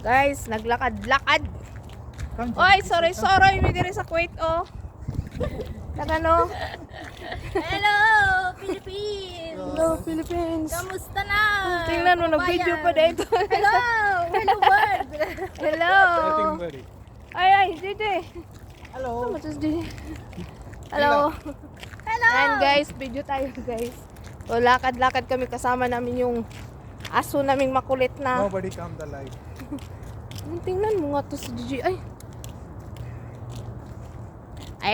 Guys, naglakad-lakad. Oy, sorry, may diri sa Kuwait, oh. Nagano? Hello, Philippines! Hello, Philippines. Kamusta na? Tingnan mo, nag-video pa dito. Hello! Hello, world! Hello. Ay, Didi. Hello. Ano to, Didi? Hello. Hello! Yan, guys, video tayo, guys. So, lakad-lakad kami, kasama namin yung aso naming makulit na. Nobody come the light. Tingnan mo nga to si Gigi. Ay.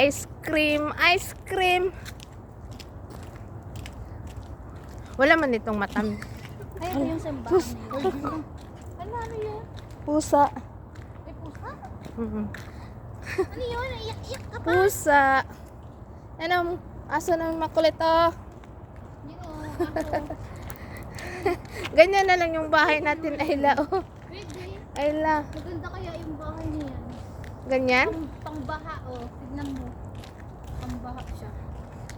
Ice cream, ice cream. Wala man itong matam. Ay, ito yung sambahan. Ano yun? Pusa. May pusa? Mhm. Ano yun? Iyak-iyak ka pa? Pusa. Ano, aso namin makulit, oh. Yun o, ako. Ganyan na lang yung bahay natin, Ayla, oh. Pwede. Ayla. Maganda kaya yung bahay niyan. Ganyan? Pangbaha, oh. Tignan mo. Pangbaha siya.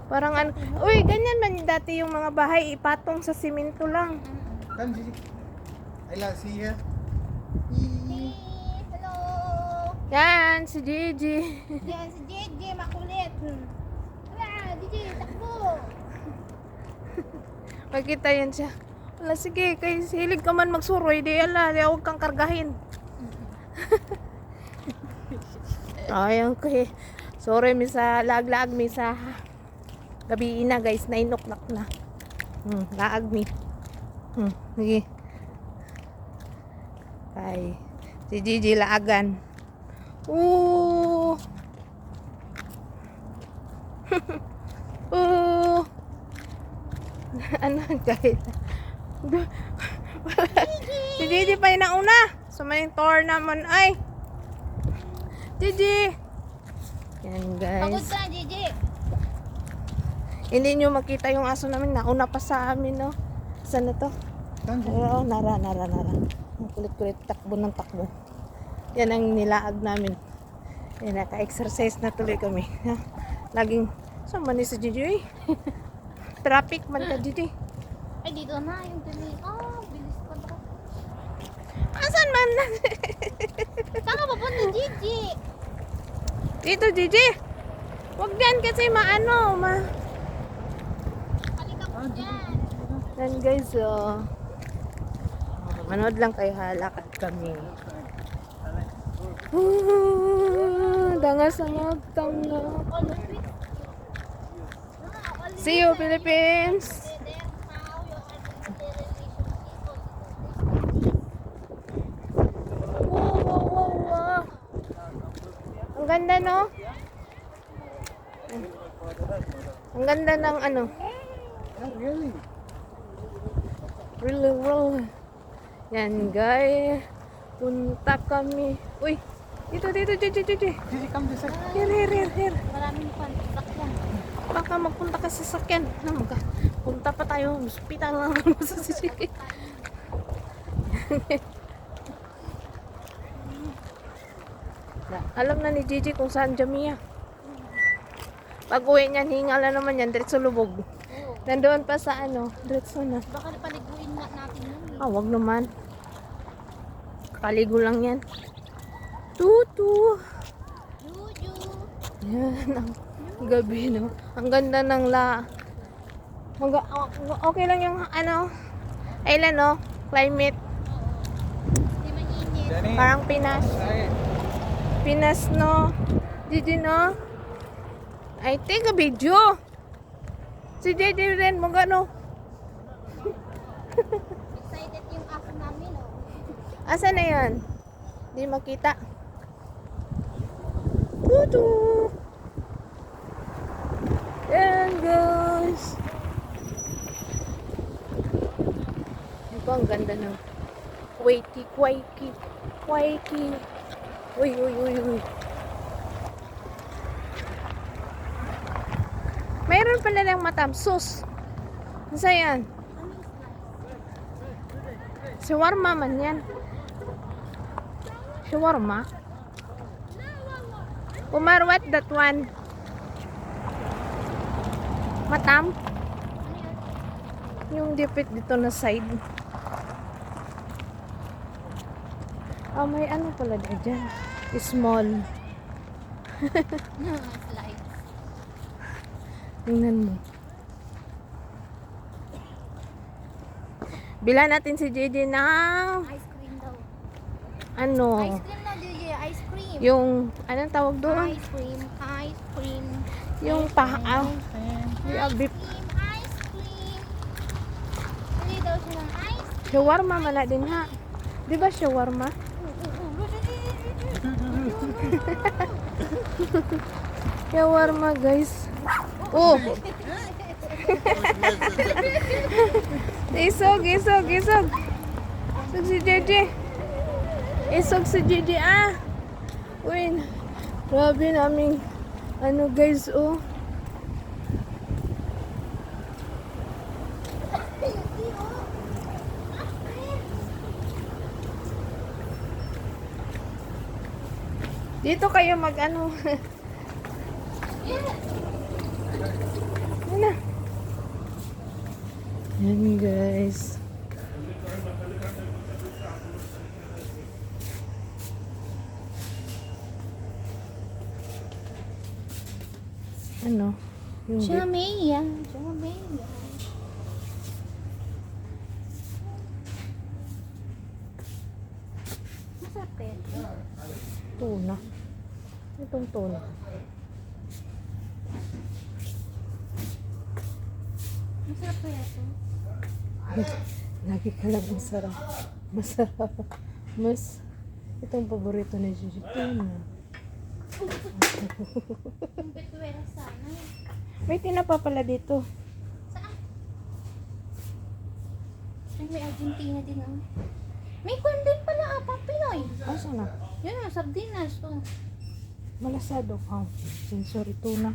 Parang ano. Uy, ganyan man dati yung mga bahay, ipatong sa simento lang. Come, Gigi. Ayla, see here. Hey, hello! Yan, si Gigi. Yan, si JJ, makulit. Wala, DJ, takbo! Makita yan siya. Wala, sige, kay hilig ka man magsuroy, di ala, di huwag kang kargahin. Ayun, okay. Sorry, misa lag-lag, misa gabi na, guys, 9 o'clock na. Laag mi. Sige. Kay, si Gigi laagan. Ooh. Ooh. Ano, guys? Si Gigi pa yung nauna. So may tour naman ay. Gigi. Yan, Pagod guys. ka, JJ. Hindi nyo makita yung aso namin. Nauna pa sa amin, no? Saan na to? Come, Gigi. Oo, nara. Ang kulit-kulit, takbo ng takbo. Yan ang nilaag namin. Yan, naka-exercise na tuloy kami. Laging, saan man ni si Gigi? Traffic man ka, Gigi. Ay, dito na yung tumi. Oh, bilis pa ba? Asan man? Saan ka papunta, JJ? Dito, Gigi. Huwag dyan kasi maano, Halika po dyan. Yan, guys, oh. Manood lang kayo, halakad kami. Dangas ang magtanga. See you, Philippines! Wow. Ang ganda, no? Ang ganda ng ano. Yeah, really. Really. Yan, guys. Punta kami. Uy, dito. Gigi, come this side. Here. Maraming sakyan. Baka magpunta ka sa sakyan. Punta pa tayo. Hospital lang sa sisi. Alam na ni Gigi kung saan Jamia. Pag uwi niyan, hingala naman yan. Diretso lubog. Nandoon pa sa ano. Diretso na. Baka napaliguin na natin yun. Ah, wag naman. Kakaligo lang yan. Tutu. Juju. Yan ang gabi, no? Ang ganda ng okay lang yung ano, Ayla, no? Climate. Di mainit. Danny. Parang Pinas. Side. Pinas, no? Didi, no? I take a video. Si Didi rin, mga no? Excited yung aso namin, oh. Asa na yan? Hindi makita. Tutu. Yan, guys. Ito ang ganda ng Quakey. Uy. Mayroon pala lang matamsus. Isa yan. Shawarma man yan. Shawarma. Umar, what that one? Matam? Yung dipit dito na side. Oh, may ano pala dyan. Small. No, slides. Tingnan mo. Bila natin si JJ ng Ice cream daw. ano, Ice cream na, DJ. Ice cream. yung, anong tawag doon? Ice cream. Ice cream. Yung pa, Ice beef. cream. Ice cream. Bili daw siya ng ice cream. Shawarma man na din ha. Di ba shawarma? Shawarma guys. Oh! Isog, isog, isog. Isog si JJ. Isog si JJ ah. Uy, grabe naming ano guys oh. Dito kayo mag ano. Ano? Yan guys. Ano? Yung beef. Jamaica. Jamaica. Masarap kaya ito? Tuna. Itong tuna. Masarap kaya ito? Lagi ka lang masarap. Masarap. Mas, itong paborito ni Gigi. Tuna. Yung bituera sana. May tinapa pala dito. Saan? Ay, may Argentina din ah. May kwan din pala pang Pinoy. Asa na? Yun ah, sardinas. Oh. Malasado. Oh, sensory tuna.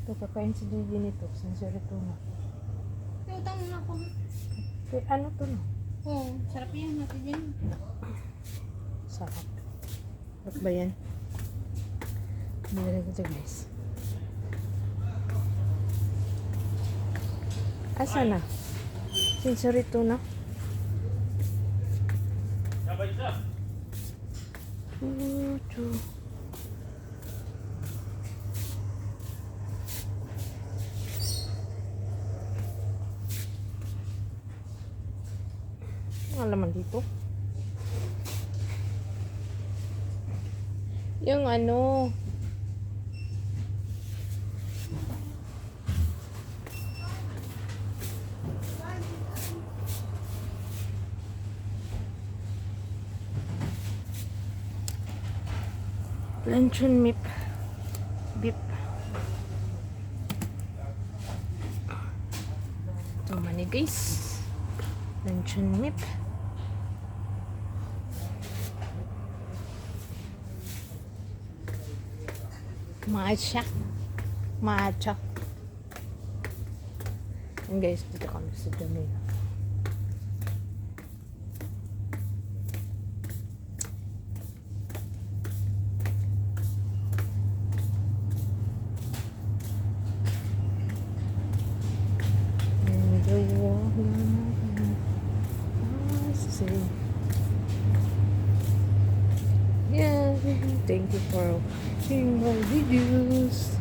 Ito, kakain si Gigi nito. Sensory tuna. Utang mo na ako. Ano to no? Oh, sarap yan natin din. Sarap. Sarap ba yan? Meron ko ito guys. Asa na? Sensory tuna. Ito. Ang laman dito. Yung ano. Luncheon meat. Beef. Ito mani guys. Luncheon meat. Matcha. Matcha. Yan guys, dito kami sa Jamaica. And the water. Yeah, thank you for watching my videos.